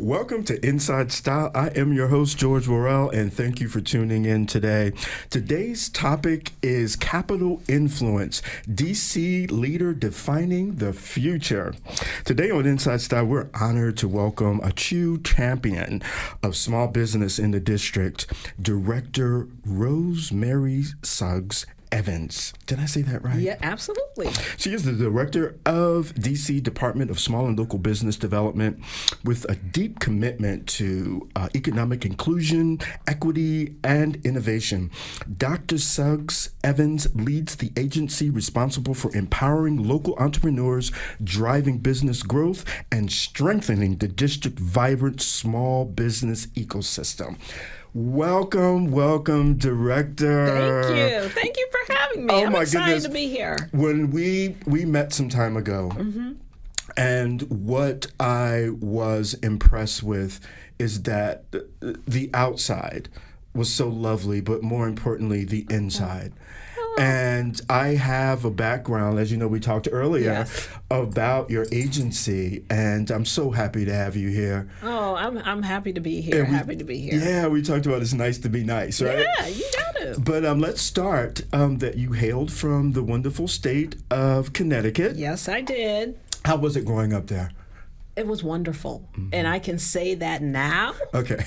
Welcome to Inside Style. I am your host, George Worrell, and thank you for tuning in today. Today's topic is capital influence, DC leader defining the future. Today on Inside Style, we're honored to welcome a true champion of small business in the district, Director Rosemary Suggs-Evans. Did I say that right? Yeah, absolutely. She is the director of DC Department of Small and Local Business Development with a deep commitment to economic inclusion, equity, and innovation. Dr. Suggs-Evans leads the agency responsible for empowering local entrepreneurs, driving business growth, and strengthening the district's vibrant small business ecosystem. Welcome, Director. Thank you for having me. I'm excited to be here. When we met some time ago, and what I was impressed with is that the outside was so lovely, but more importantly, the inside. And I have a background, as you know, we talked earlier about your agency, and I'm so happy to have you here. Oh, I'm happy to be here. Yeah, we talked about it's nice to be nice, right? Yeah, you got it. But let's start that you hailed from the wonderful state of Connecticut. Yes, I did. How was it growing up there? It was wonderful. And I can say that now, Okay.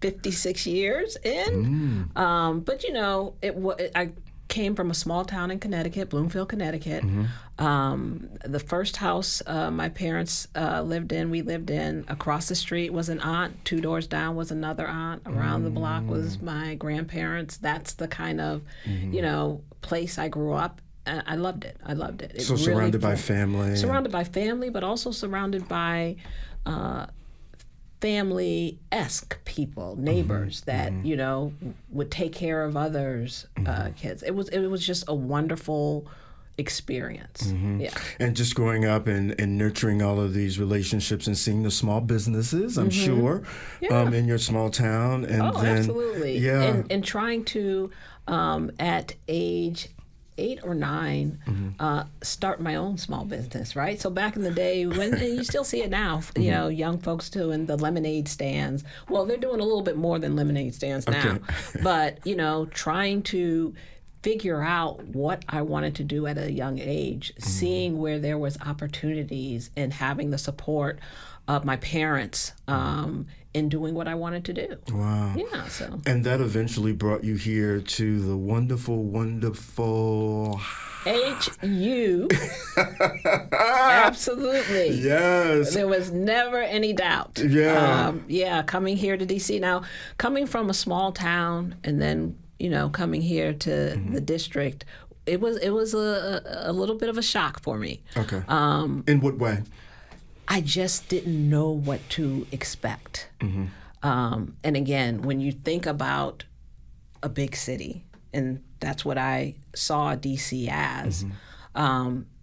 56 years in. But, I came from a small town in Connecticut, Bloomfield, Connecticut. The first house my parents lived in, across the street was an aunt, 2 doors down was another aunt, around the block was my grandparents. That's the kind of, place I grew up. I loved it. So surrounded by family. Surrounded by family, but also surrounded by family-esque people, neighbors that, would take care of others' kids. It was just a wonderful experience. Yeah. And just growing up and nurturing all of these relationships and seeing the small businesses, I'm sure, in your small town. And absolutely. Yeah. And trying to, at age 8 or 9, start my own small business, right? So back in the day, and you still see it now, young folks doing the lemonade stands. Well, they're doing a little bit more than lemonade stands now. But, trying to figure out what I wanted to do at a young age, seeing where there was opportunities and having the support of my parents in doing what I wanted to do. Wow. Yeah, so. And that eventually brought you here to the wonderful HU. Absolutely. Yes. There was never any doubt. Yeah. Coming here to DC. Now, coming from a small town and then, coming here to the district, it was a little bit of a shock for me. Okay. In what way? I just didn't know what to expect. And again, when you think about a big city, and that's what I saw DC as,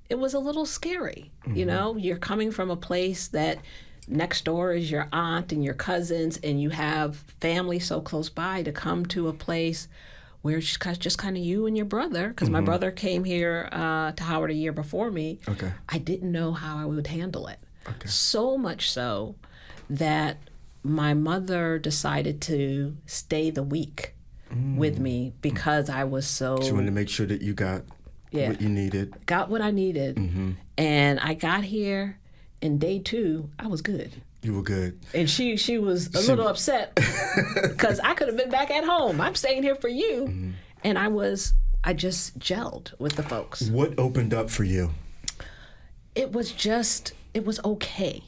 it was a little scary. You're coming from a place that next door is your aunt and your cousins, and you have family so close by, to come to a place where it's just kind of you and your brother, because my brother came here to Howard a year before me. Okay. I didn't know how I would handle it. Okay. So much so that my mother decided to stay the week with me because I was so... She wanted to make sure that you got what you needed. Got what I needed. And I got here, and day 2, I was good. You were good. And she was a little upset because I could have been back at home. I'm staying here for you. And I just gelled with the folks. What opened up for you? It was okay.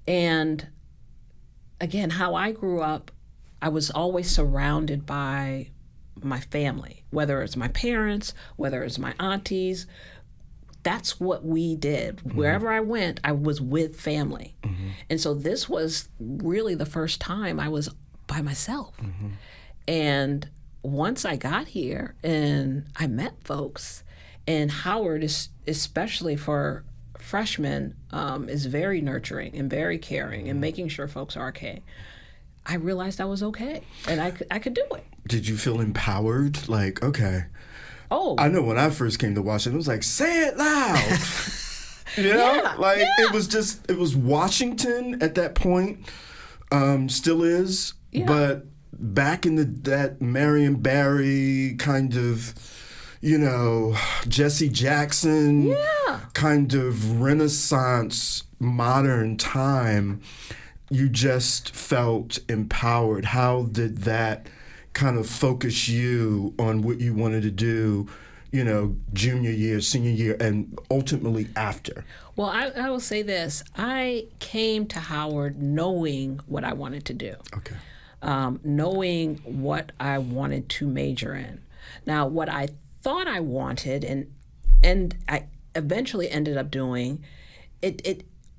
And again, how I grew up, I was always surrounded by my family, whether it's my parents, whether it's my aunties. That's what we did. Wherever I went, I was with family. And so this was really the first time I was by myself. And once I got here and I met folks, and Howard is, especially for freshmen, is very nurturing and very caring and making sure folks are okay. I realized I was okay and I could do it. Did you feel empowered? Like, okay. Oh. I know when I first came to Washington, it was like, say it loud. Yeah. It was Washington at that point, still is, but back in that Marion Barry kind of, Jesse Jackson kind of Renaissance modern time, you just felt empowered. How did that kind of focus you on what you wanted to do, junior year, senior year, and ultimately after? Well, I will say this. I came to Howard knowing what I wanted to do. Okay. Knowing what I wanted to major in. Now, what I thought I wanted and I eventually ended up doing,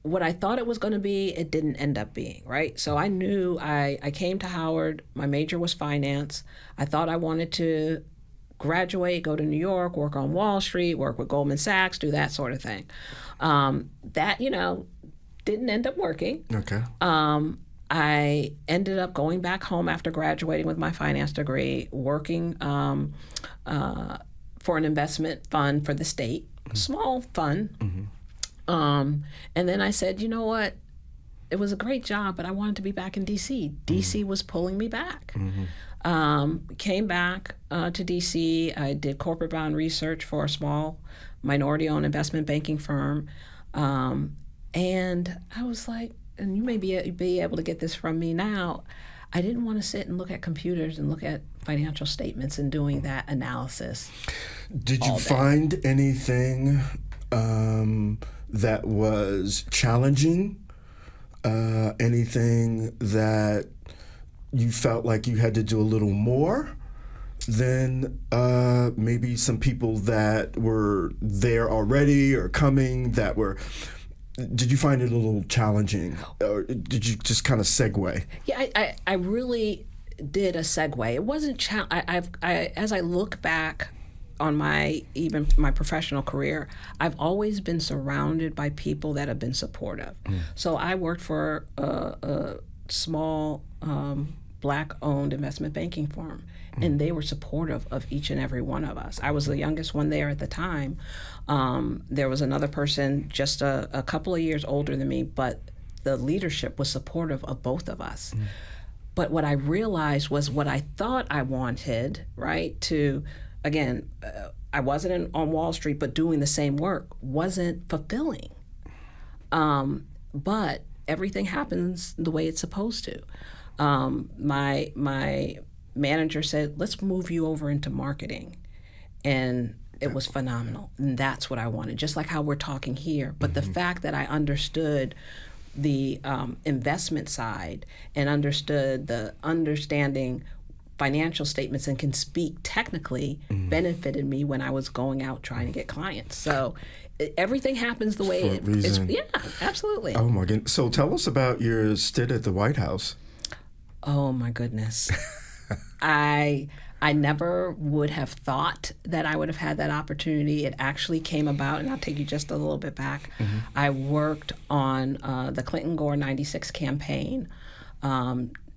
what I thought it was going to be, it didn't end up being, right? So I knew I came to Howard, my major was finance. I thought I wanted to graduate, go to New York, work on Wall Street, work with Goldman Sachs, do that sort of thing. That, didn't end up working. Okay. I ended up going back home after graduating with my finance degree, working for an investment fund for the state, a small fund. And then I said, you know what? It was a great job, but I wanted to be back in D.C. D.C. was pulling me back. Came back to D.C. I did corporate bond research for a small minority-owned investment banking firm. And I was like, and you may be able to get this from me now, I didn't want to sit and look at computers and look at financial statements and doing that analysis. Did you find anything that was challenging? Anything that you felt like you had to do a little more than maybe some people that were there already or coming that were... Did you find it a little challenging, or did you just kind of segue? Yeah, I really did a segue. It wasn't as I look back on my professional career, I've always been surrounded by people that have been supportive. So I worked for a small Black-owned investment banking firm, and they were supportive of each and every one of us. I was the youngest one there at the time. There was another person just a couple of years older than me, but the leadership was supportive of both of us. But what I realized was what I thought I wanted, right, to, again, I wasn't on Wall Street, but doing the same work wasn't fulfilling. But everything happens the way it's supposed to. My manager said, let's move you over into marketing. And it was phenomenal. And that's what I wanted, just like how we're talking here. But the fact that I understood the investment side and understanding financial statements and can speak technically benefited me when I was going out trying to get clients. So everything happens the way it is. Yeah, absolutely. Oh my goodness. So tell us about your stint at the White House. Oh my goodness. I never would have thought that I would have had that opportunity. It actually came about, and I'll take you just a little bit back. I worked on the Clinton-Gore 96 campaign,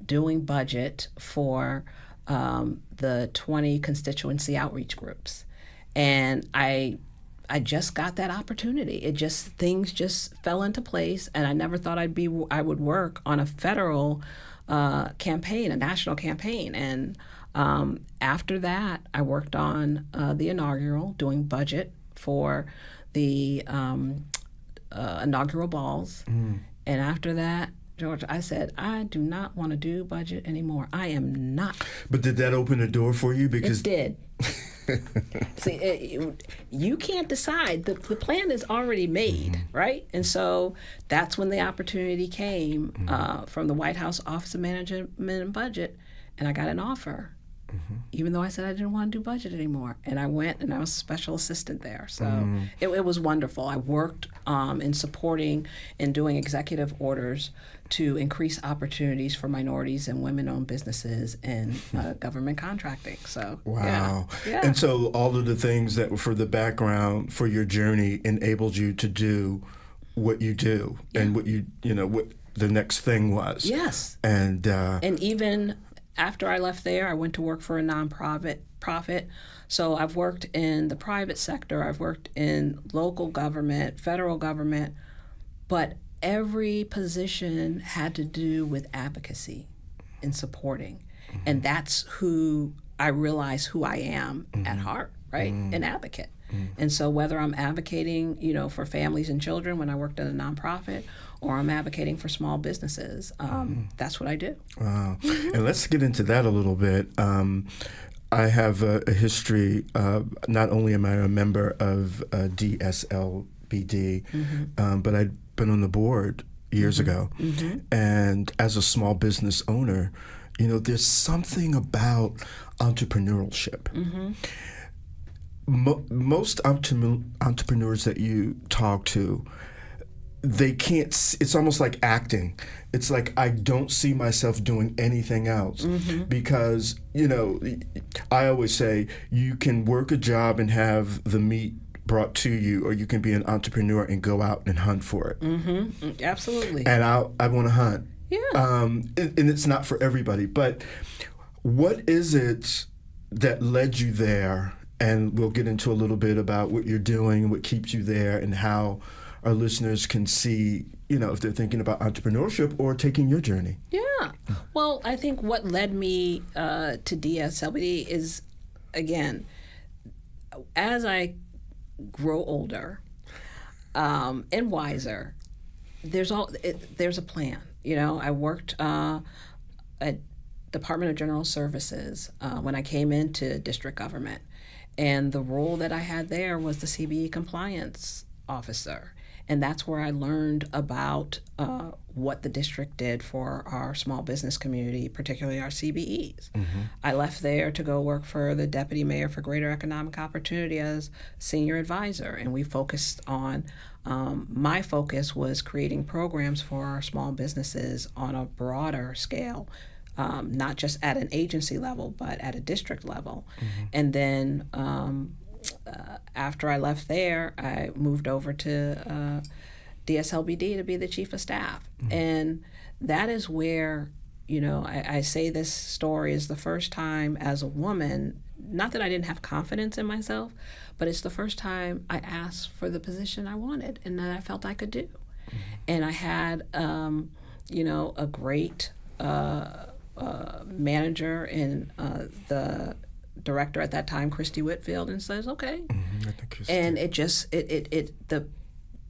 doing budget for the 20 constituency outreach groups. And I just got that opportunity. Things just fell into place, and I never thought I would work on a federal campaign, a national campaign. And after that, I worked on the inaugural, doing budget for the inaugural balls. And after that, George, I said, I do not want to do budget anymore. I am not. But did that open a door for you? Because it did. See, you can't decide. The plan is already made, right? And so that's when the opportunity came from the White House Office of Management and Budget, and I got an offer, even though I said I didn't want to do budget anymore. And I went, and I was a special assistant there. So it was wonderful. I worked in supporting and doing executive orders to increase opportunities for minorities and women-owned businesses and government contracting. So wow. Yeah. And so all of the things that were for the background for your journey enabled you to do what you do and what what the next thing was. Yes. And even after I left there, I went to work for a nonprofit. So I've worked in the private sector, I've worked in local government, federal government, but every position had to do with advocacy and supporting. And that's who I realize who I am at heart, right? An advocate. And so whether I'm advocating, for families and children when I worked at a nonprofit, or I'm advocating for small businesses, that's what I do. Wow. And let's get into that a little bit. I have a history, not only am I a member of DSLBD, but I'd been on the board years ago. And as a small business owner, there's something about entrepreneurship. Most entrepreneurs that you talk to, they can't, it's almost like acting. It's like, I don't see myself doing anything else because, I always say you can work a job and have the meat brought to you, or you can be an entrepreneur and go out and hunt for it. Absolutely. And I want to hunt. Yeah. And it's not for everybody, but what is it that led you there? And we'll get into a little bit about what you're doing, what keeps you there, and how our listeners can see, if they're thinking about entrepreneurship or taking your journey. Yeah. Well, I think what led me to DSLBD is, again, as I grow older and wiser, there's a plan. I worked at Department of General Services when I came into district government. And the role that I had there was the CBE compliance officer. And that's where I learned about what the district did for our small business community, particularly our CBEs. I left there to go work for the deputy mayor for greater economic opportunity as senior advisor. And we focused on, my focus was creating programs for our small businesses on a broader scale. Not just at an agency level, but at a district level. And then after I left there, I moved over to DSLBD to be the chief of staff. And that is where, I say this story is the first time as a woman, not that I didn't have confidence in myself, but it's the first time I asked for the position I wanted and that I felt I could do. And I had, a great manager and the director at that time, Christy Whitfield, and says, okay. And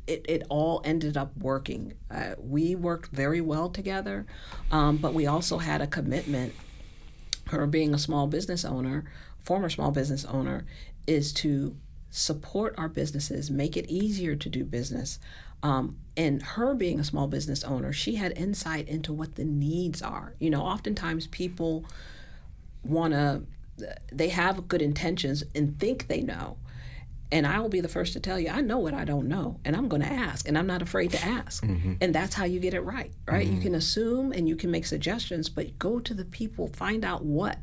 it all ended up working. We worked very well together, but we also had a commitment. Her being a small business owner, former small business owner, is to support our businesses, make it easier to do business. And her being a small business owner, she had insight into what the needs are. Oftentimes people they have good intentions and think they know. And I will be the first to tell you, I know what I don't know, and I'm going to ask, and I'm not afraid to ask. And that's how you get it right? You can assume and you can make suggestions, but go to the people, find out what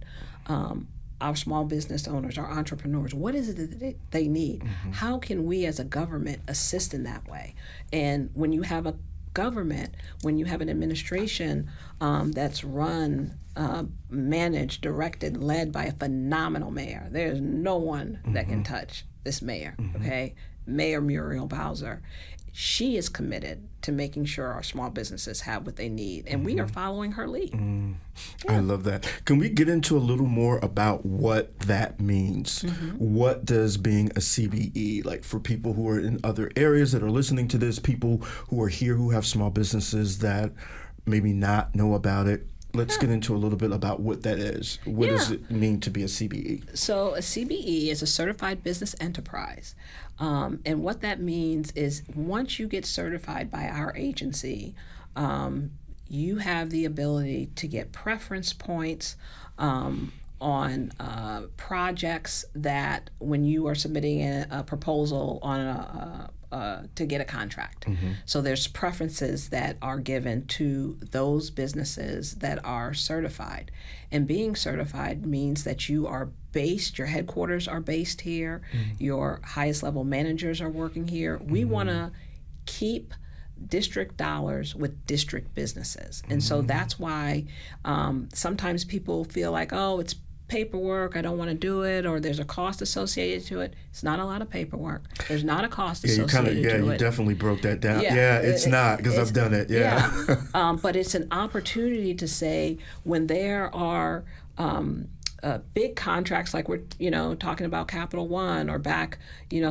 our small business owners, our entrepreneurs, what is it that they need? How can we as a government assist in that way? And when you have a government, when you have an administration that's run, managed, directed, led by a phenomenal mayor, there's no one that can touch this mayor, okay? Mayor Muriel Bowser. She is committed to making sure our small businesses have what they need, and we are following her lead. I love that. Can we get into a little more about what that means? What does being a CBE, like for people who are in other areas that are listening to this, people who are here who have small businesses that maybe not know about it? Let's get into a little bit about what that is. What does it mean to be a CBE? So a CBE is a certified business enterprise. And what that means is once you get certified by our agency, you have the ability to get preference points on projects that when you are submitting a proposal on to get a contract. So there's preferences that are given to those businesses that are certified. And being certified means that you are based, your headquarters are based here, your highest level managers are working here. We want to keep district dollars with district businesses. And so that's why sometimes people feel like, oh, it's paperwork, I don't want to do it, or there's a cost associated to it. It's not a lot of paperwork. There's not a cost associated to it. You definitely broke that down. Yeah, it's not, because I've done it. Yeah. But it's an opportunity to say, when there are big contracts like we're talking about Capital One, or back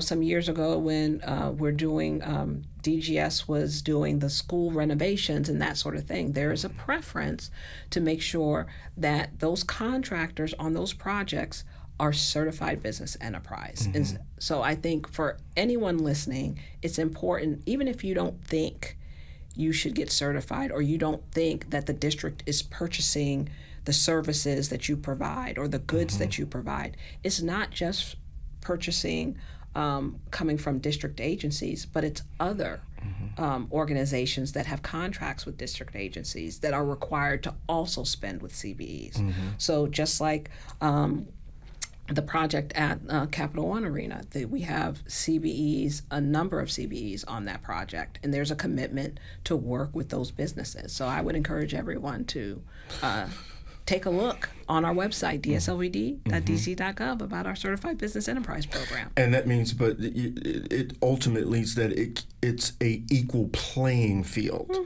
some years ago when we're doing DGS was doing the school renovations and that sort of thing, there is a preference to make sure that those contractors on those projects are certified business enterprise. And so I think for anyone listening, it's important, even if you don't think you should get certified, or you don't think that the district is purchasing the services that you provide or the goods that you provide. It's not just purchasing coming from district agencies, but it's other organizations that have contracts with district agencies that are required to also spend with CBEs. So just like the project at Capital One Arena, we have CBEs, a number of CBEs on that project, and there's a commitment to work with those businesses. So I would encourage everyone to take a look on our website, DSLBD.dc.gov, about our Certified Business Enterprise Program. And that means, but it ultimately is that it's a equal playing field,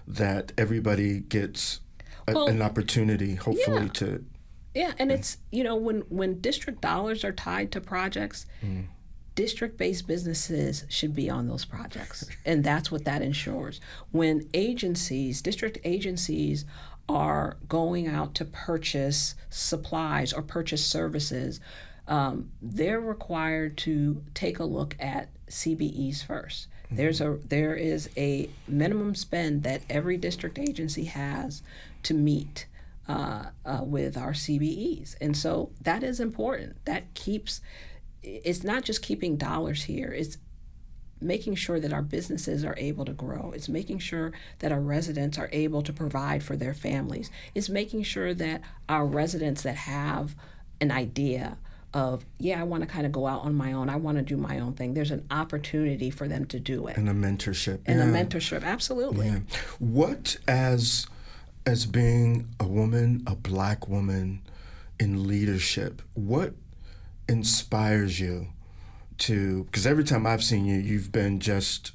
that everybody gets an opportunity, hopefully, to... Yeah, and it's, when district dollars are tied to projects, district-based businesses should be on those projects, and that's what that ensures. When district agencies are going out to purchase supplies or purchase services, they're required to take a look at CBEs first. There is a minimum spend that every district agency has to meet with our CBEs, and so that is important. It's not just keeping dollars here, it's making sure that our businesses are able to grow. It's making sure that our residents are able to provide for their families. It's making sure that our residents that have an idea of, I want to kind of go out on my own, I want to do my own thing, there's an opportunity for them to do it. And a mentorship. And a mentorship, absolutely. Yeah. What, as being a woman, a Black woman in leadership, what inspires you to, because every time I've seen you, you've been just,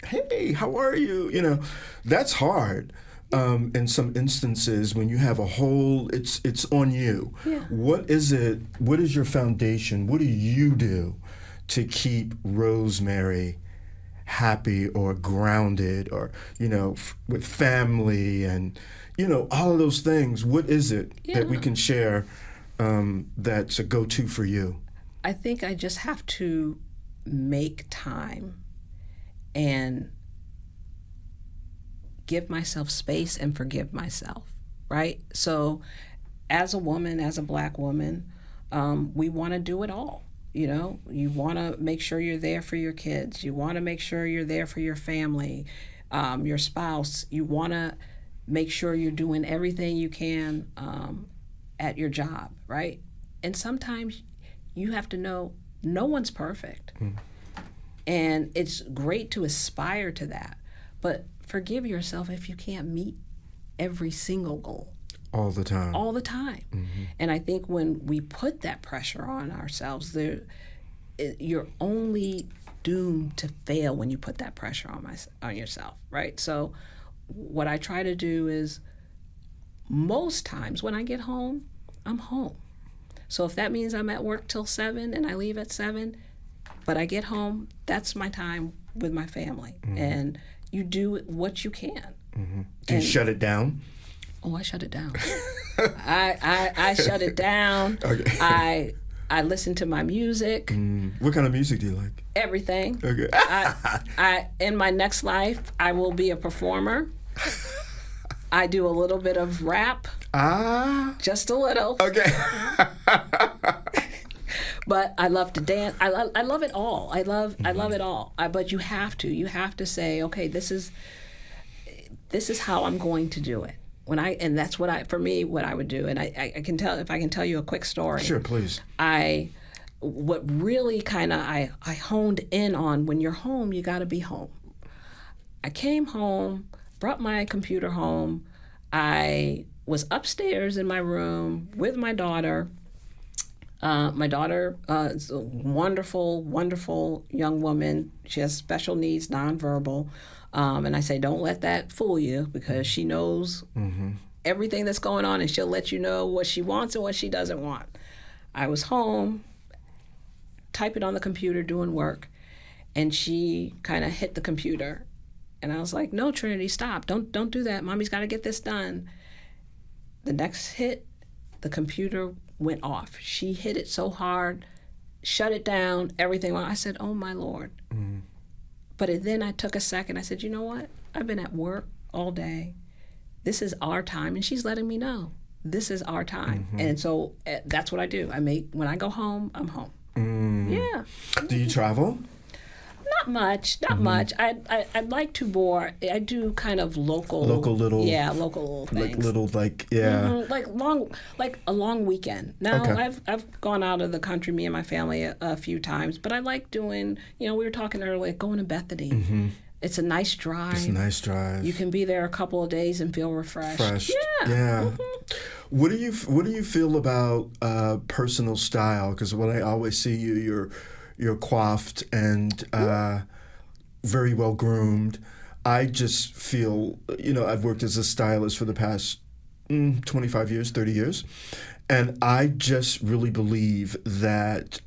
hey, how are you? That's hard. In some instances, when you have a whole, it's on you. Yeah. What is it? What is your foundation? What do you do to keep Rosemary happy or grounded, or with family and all of those things? What is it that we can share that's a go-to for you? I think I just have to make time and give myself space and forgive myself, right? So as a woman, as a Black woman, we want to do it all. You want to make sure you're there for your kids. You want to make sure you're there for your family, your spouse. You want to make sure you're doing everything you can at your job, right? And sometimes you have to know no one's perfect. And it's great to aspire to that, but forgive yourself if you can't meet every single goal. All the time. All the time. And I think when we put that pressure on ourselves, you're only doomed to fail when you put that pressure on yourself, right? So what I try to do is, most times when I get home, I'm home. So if that means I'm at work till 7 and I leave at 7, but I get home, that's my time with my family. And you do what you can. Do you shut it down? Oh, I shut it down. I shut it down. Okay. I listen to my music. What kind of music do you like? Everything. Okay. I in my next life, I will be a performer. I do a little bit of rap. Just a little. Okay. But I love to dance. I love it all. I love it all. But you have to say, okay, this is how I'm going to do it. And that's what I would do. And I can tell you a quick story. Sure, please. What really kind of I honed in on, when you're home, you got to be home. I came home, brought my computer home. I was upstairs in my room with my daughter. My daughter is a wonderful, wonderful young woman. She has special needs, nonverbal. And I say, don't let that fool you, because she knows everything that's going on, and she'll let you know what she wants and what she doesn't want. I was home, typing on the computer, doing work, and she kind of hit the computer. And I was like, no, Trinity, stop. Don't do that. Mommy's got to get this done. The next hit, the computer went off. She hit it so hard, shut it down, everything. I said, oh, my Lord. But then I took a second. I said, you know what? I've been at work all day. This is our time. And she's letting me know this is our time. And so that's what I do. When I go home, I'm home. Yeah. Do you travel? Not much. I'd like to more. I do kind of local little things. Like a long weekend. Now, okay. I've gone out of the country, me and my family, a few times, but I like doing, we were talking earlier, going to Bethany. It's a nice drive. You can be there a couple of days and feel refreshed. Yeah. What do you feel about personal style? Because when I always see you, you're coiffed and very well groomed. I just feel, I've worked as a stylist for the past 25 years, 30 years, and I just really believe that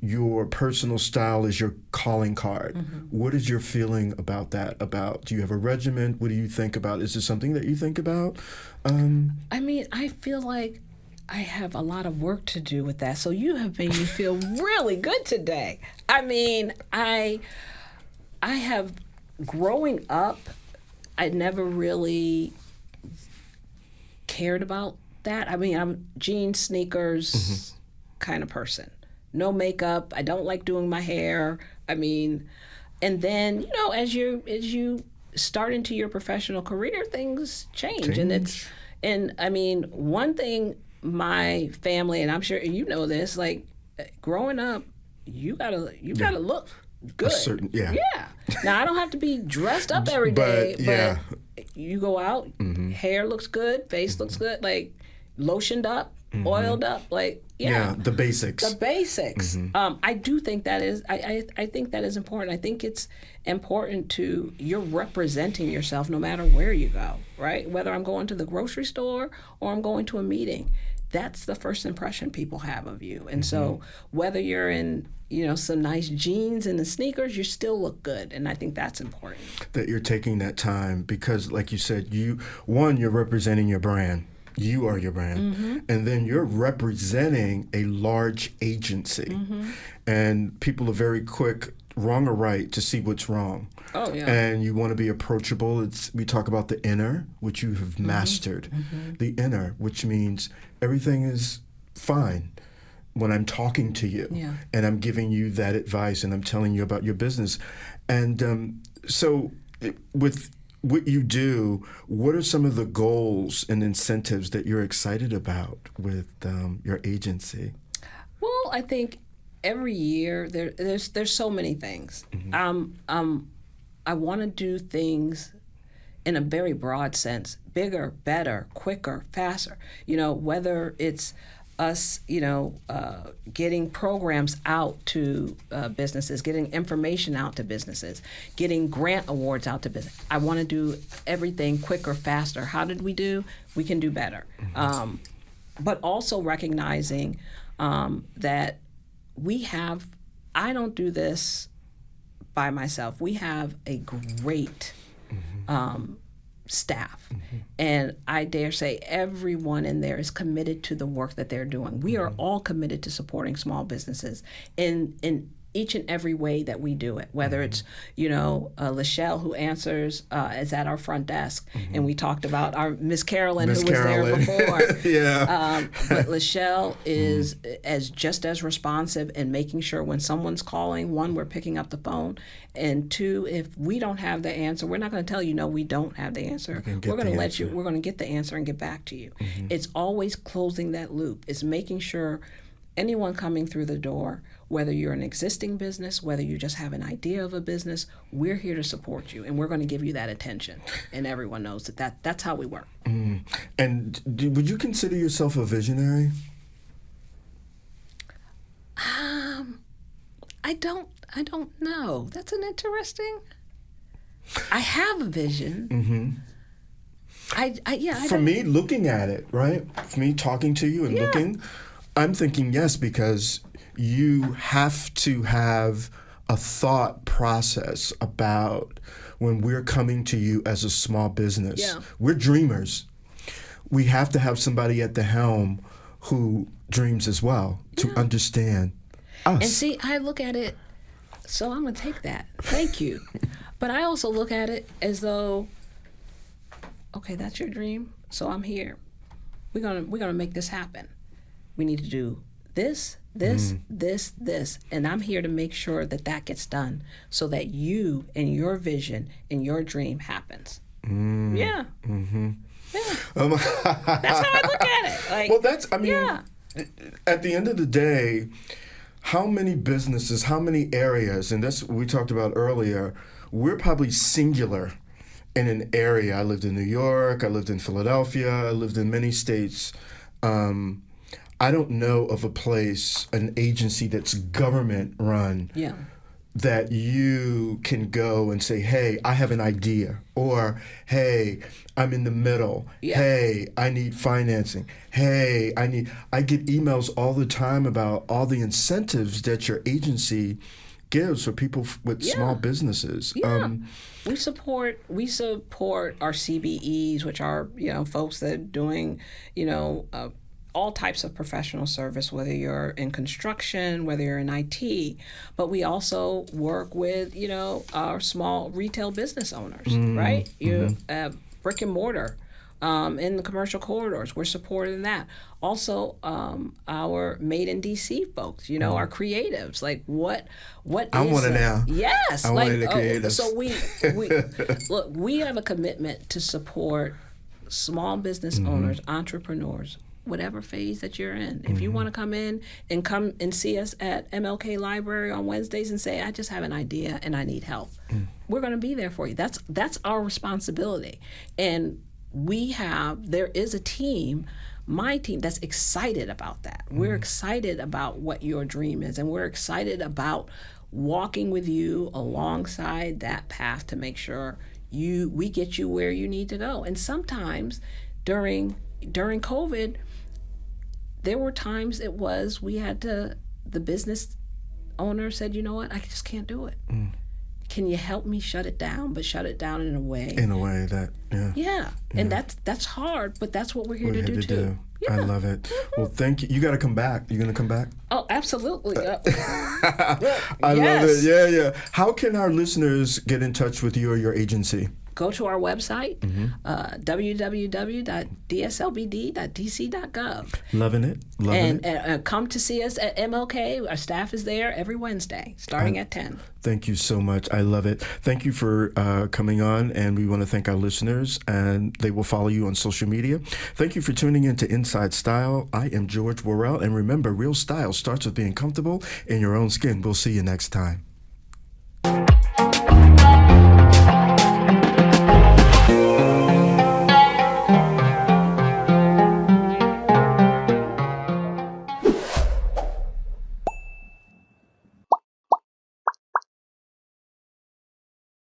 your personal style is your calling card. What is your feeling about that? Do you have a regimen? What do you think about? Is this something that you think about? I feel like I have a lot of work to do with that. So you have made me feel really good today. I have, growing up, I never really cared about that. I'm jeans, sneakers kind of person. No makeup. I don't like doing my hair. And then, as you start into your professional career, things change. And one thing my family, and I'm sure you know this, like growing up, you gotta look good. Yeah. Now I don't have to be dressed up every day, but you go out, hair looks good, face looks good, like lotioned up, oiled up, like the basics. I do think that is. I think that is important. I think it's important you're representing yourself no matter where you go, right? Whether I'm going to the grocery store or I'm going to a meeting, that's the first impression people have of you. And so whether you're in, some nice jeans and the sneakers, you still look good. And I think that's important. That you're taking that time because, like you said, you're representing your brand. You are your brand. And then you're representing a large agency. And people are very quick, wrong or right, to see what's wrong. Oh, yeah. And you want to be approachable. We talk about the inner, which you have mastered. The inner, which means everything is fine when I'm talking to you. Yeah. And I'm giving you that advice and I'm telling you about your business. And so with what you do, what are some of the goals and incentives that you're excited about with your agency? Well, I think every year there's so many things. I want to do things in a very broad sense: bigger, better, quicker, faster. Whether it's us, getting programs out to businesses, getting information out to businesses, getting grant awards out to business. I want to do everything quicker, faster. How did we do? We can do better. But also recognizing that I don't do this by myself. We have a great staff. And I dare say everyone in there is committed to the work that they're doing. We are all committed to supporting small businesses in each and every way that we do it, whether it's, Lachelle, who answers, is at our front desk. And we talked about our Miss Carolyn, who was there before. But Lachelle is just as responsive in making sure when someone's calling, one, we're picking up the phone, and two, if we don't have the answer, we're not going to tell you, no, we don't have the answer. We're going to we're going to get the answer and get back to you. It's always closing that loop. It's making sure anyone coming through the door, whether you're an existing business, whether you just have an idea of a business, we're here to support you, and we're going to give you that attention. And everyone knows that's how we work. And would you consider yourself a visionary? I don't know. That's an interesting. I have a vision. For me, looking at it, right? For me, talking to you and looking, I'm thinking yes, because you have to have a thought process about when we're coming to you as a small business. Yeah. We're dreamers. We have to have somebody at the helm who dreams as well to understand us. And see, I look at it, so I'm going to take that. Thank you. But I also look at it as though, okay, that's your dream, so I'm here. We're gonna make this happen. We need to do this, and I'm here to make sure that gets done so that you and your vision and your dream happens. Yeah. Yeah. That's how I look at it. Like, at the end of the day, how many businesses, how many areas, and that's what we talked about earlier, we're probably singular in an area. I lived in New York, I lived in Philadelphia, I lived in many states. I don't know of a place, an agency that's government run, that you can go and say, hey, I have an idea, or hey, I'm in the middle, hey, I need financing, hey, I get emails all the time about all the incentives that your agency gives for people with small businesses. We support our CBEs, which are folks that are doing all types of professional service, whether you're in construction, whether you're in IT, but we also work with our small retail business owners, right? You brick and mortar. In the commercial corridors, we're supporting that. Also, our Made in DC folks, our creatives. Like, what I want it now. Yes, I want the creatives. So we look. We have a commitment to support small business owners, entrepreneurs, whatever phase that you're in. If you want to come and see us at MLK Library on Wednesdays and say, I just have an idea and I need help, we're going to be there for you. That's our responsibility. And there is a team, my team, that's excited about that. We're excited about what your dream is, and we're excited about walking with you alongside that path to make sure we get you where you need to go. And sometimes during COVID, there were times the business owner said, you know what, I just can't do it. Can you help me shut it down, but shut it down in a way that, and that's hard, but that's what we're here to do too. I love it. Well, thank you. You got to come back. You going to come back? Oh, absolutely. I love it. Yeah. How can our listeners get in touch with you or your agency? Go to our website, www.dslbd.dc.gov. Loving it. And come to see us at MLK. Our staff is there every Wednesday, starting at 10. Thank you so much. I love it. Thank you for coming on, and we want to thank our listeners, and they will follow you on social media. Thank you for tuning in to Inside Style. I am George Worrell, and remember, real style starts with being comfortable in your own skin. We'll see you next time.